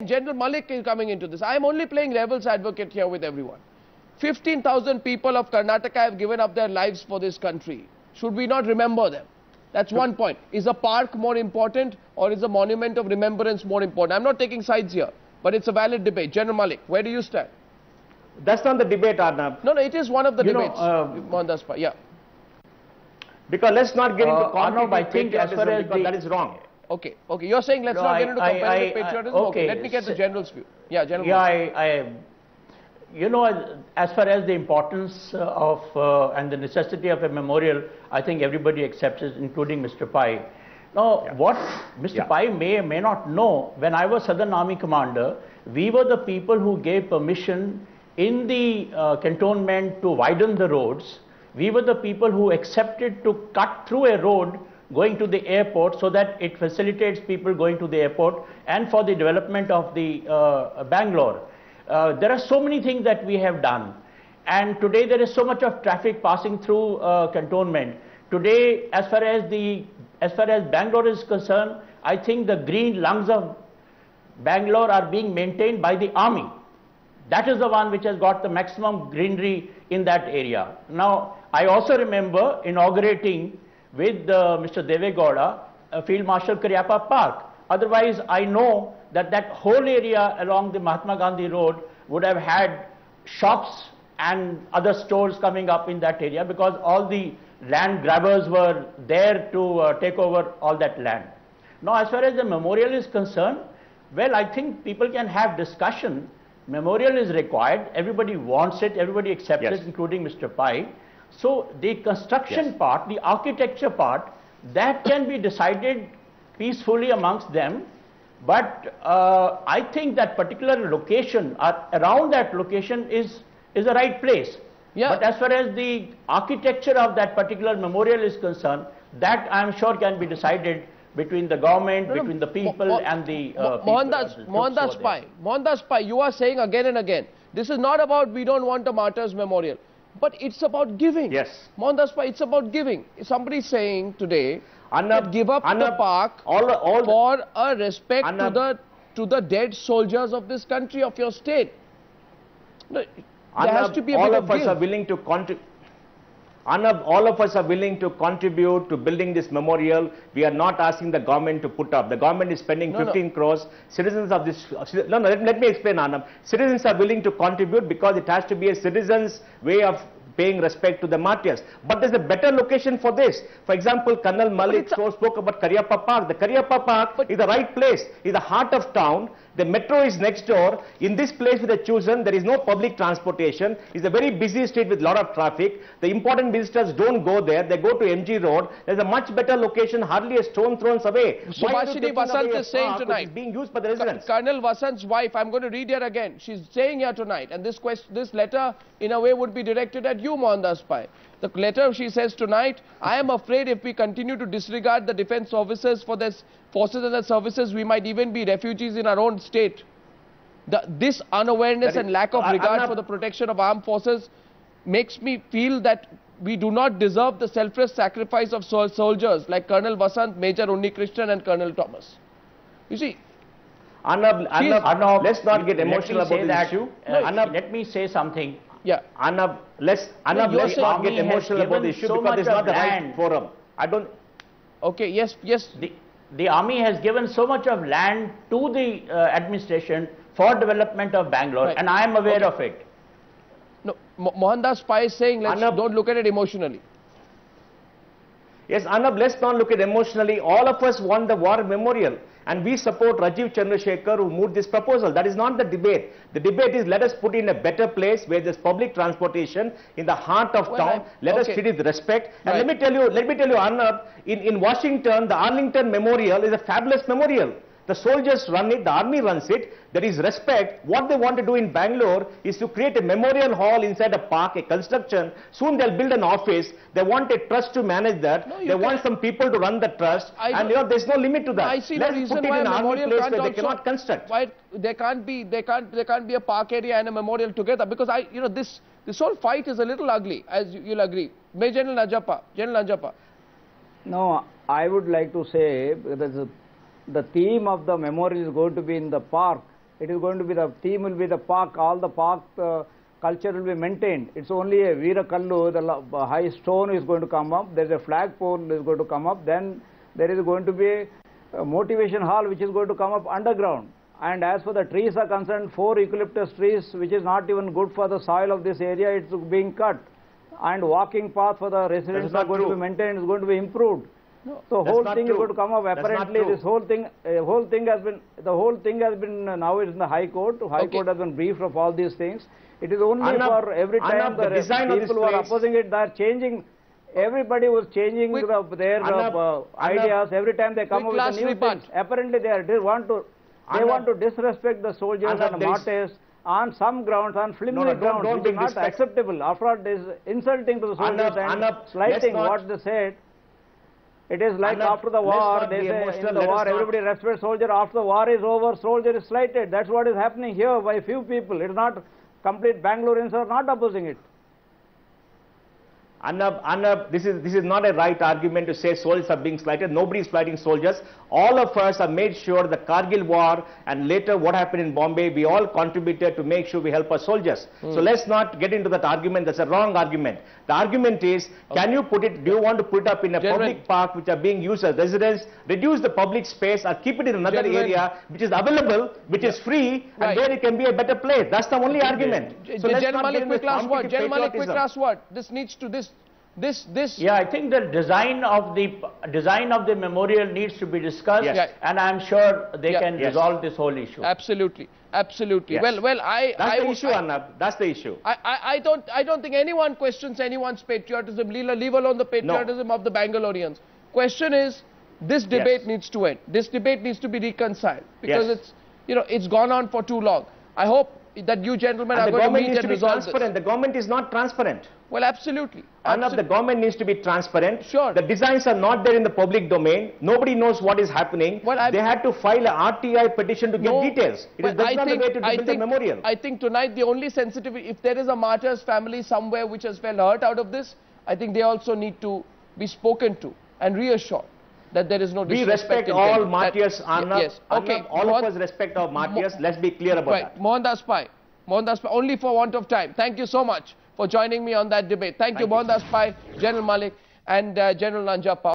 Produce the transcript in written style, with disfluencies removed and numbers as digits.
General Malik is coming into this. I am only playing devil's advocate here with everyone. 15,000 people of Karnataka have given up their lives for this country. Should we not remember them? That's one point. Is a park more important or is a monument of remembrance more important? I'm not taking sides here, but it's a valid debate. General Malik, where do you stand? That's not the debate, Arnab. No, it is one of the debates. Mohandas Pai, yeah. Because let's not get into Arnab, I think as far as that is wrong. Okay. You're saying let's not get into competitive patriotism. Okay, let me get the general's view. Yeah, general. Yeah, as far as the importance of and the necessity of a memorial, I think everybody accepts it, including Mr. Pai. Now, what Mr. Pai may or may not know, when I was Southern Army Commander, we were the people who gave permission in the cantonment to widen the roads. We were the people who accepted to cut through a road going to the airport so that it facilitates people going to the airport and for the development of the Bangalore. There are so many things that we have done, and today there is so much of traffic passing through cantonment. Today, as far as Bangalore is concerned, I think the green lungs of Bangalore are being maintained by the army. That is the one which has got the maximum greenery in that area. Now, I also remember inaugurating with Mr. Deve Gowda Field Marshal Cariappa Park. Otherwise, I know that that whole area along the Mahatma Gandhi Road would have had shops and other stores coming up in that area because all the land grabbers were there to take over all that land. Now, as far as the memorial is concerned, well, I think people can have discussion. Memorial is required. Everybody wants it. Everybody accepts it, including Mr. Pai. So the construction part, the architecture part, that can be decided peacefully amongst them. But I think that particular location, around that location is the right place. Yeah. But as far as the architecture of that particular memorial is concerned, that I am sure can be decided between the government, between the people and the Mohandas Pai, you are saying again and again, this is not about we don't want a martyrs memorial, but it's about giving. Yes. Mohandas Pai, it's about giving. Somebody is saying today, give up the park for a respect to the dead soldiers of this country, of your state. There has to be a all of us are willing to contribute. All of us are willing to contribute to building this memorial. We are not asking the government to put up. The government is spending 15 crores. Citizens of this... let me explain, Arnab. Citizens are willing to contribute because it has to be a citizen's way of paying respect to the martyrs. But there's a better location for this. For example, Colonel Malik spoke about Cariappa Park. The Cariappa Park is the right place, is the heart of town. The metro is next door. In this place we have chosen, there is no public transportation. It's a very busy street with a lot of traffic. The important visitors don't go there. They go to MG Road. There's a much better location, hardly a stone thrown away. Subhashini Vasant is saying tonight, it's being used by the residents. Colonel Vasant's wife, I'm going to read her again. She's saying here tonight, and this letter in a way would be directed at you, Mohandas Pai. The letter, she says tonight, I am afraid if we continue to disregard the defense officers for their forces and their services, we might even be refugees in our own state. This unawareness and lack of regard for the protection of armed forces makes me feel that we do not deserve the selfless sacrifice of soldiers like Colonel Vasant, Major Unnikrishnan and Colonel Thomas. You see, Arnab, let's not get emotional about this issue. Let me say something. Yeah, Arnab, let's not get emotional about the issue because it's not the right forum. I don't... Okay, yes. The army has given so much of land to the administration for development of Bangalore, and I am aware of it. No, Mohandas Pai is saying, don't look at it emotionally. Yes, Arnab, let's not look at it emotionally. All of us want the war memorial. And we support Rajiv Chandrasekhar who moved this proposal. That is not the debate. The debate is let us put in a better place where there's public transportation in the heart of town. Let us treat it with respect. And let me tell you, Arnab, in Washington, the Arlington Memorial is a fabulous memorial. The soldiers run it, the army runs it, there is respect. What they want to do in Bangalore is to create a memorial hall inside a park, a construction. Soon they'll build an office. They want a trust to manage that. They want some people to run the trust. And there's no limit to that. I see no reason why a memorial can't they cannot construct. Why there can't be a park area and a memorial together, because this whole fight is a little ugly, as you'll agree. General Nanjappa. No, I would like to say that the theme of the memorial is going to be in the park, It is going to be, the theme will be the park, all the park culture will be maintained. It's only a Veerakallu, the high stone is going to come up, there is a flagpole is going to come up, then there is going to be a motivation hall which is going to come up underground. And as for the trees are concerned, 4 eucalyptus trees, which is not even good for the soil of this area, it's being cut. And walking path for the residents are going to be maintained, is going to be improved. No, so whole thing is going to come up. Apparently, this whole thing has been now is in the High Court. High Court has been briefed of all these things. It is only for every time the people who are opposing it, they are changing. Everybody was changing their ideas every time they come up with a new thing. Apparently, they want to disrespect the soldiers and martyrs on some grounds, on flimsy grounds, which is not acceptable. After all, it is insulting to the soldiers and slighting what they said. It is like after the war, they say in the war everybody respects soldier. After the war is over, soldier is slighted. That's what is happening here by few people. It is not complete Bangaloreans are not opposing it. This is not a right argument to say soldiers are being slighted. Nobody is slighting soldiers. All of us have made sure the Kargil war and later what happened in Bombay, we all contributed to make sure we help our soldiers. So let's not get into that argument. That's a wrong argument. The argument is, can you put it, do you want to put it up in a public park which are being used as residents, reduce the public space or keep it in another area which is available, which is free, and where it can be a better place. That's the only argument. So General Malik, quick last word. General Malik, quick last word. This needs to, Yeah, I think the design of the memorial needs to be discussed, and I'm sure they can resolve this whole issue. Absolutely, absolutely. Yes. Well, that's the issue, Arnab. That's the issue. I don't think anyone questions anyone's patriotism. Leave alone the patriotism of the Bangaloreans. Question is, this debate needs to end. This debate needs to be reconciled because it's gone on for too long. I hope that you gentlemen are going to meet and resolve this. The government is not transparent. Well, absolutely. Arnab, the government needs to be transparent. Sure. The designs are not there in the public domain. Nobody knows what is happening. Well, they had to file an RTI petition to get details. That's not the way to build a memorial. I think tonight the only sensitivity, if there is a martyr's family somewhere which has felt hurt out of this, I think they also need to be spoken to and reassured that there is no disrespect. We respect all martyrs, Arnab. Yes. Okay. Arnab, all of us respect our martyrs. Let's be clear about that. Mohandas Pai, only for want of time. Thank you so much for joining me on that debate. Thank you, Mohandas Pai, General Malik and General Nanjappa.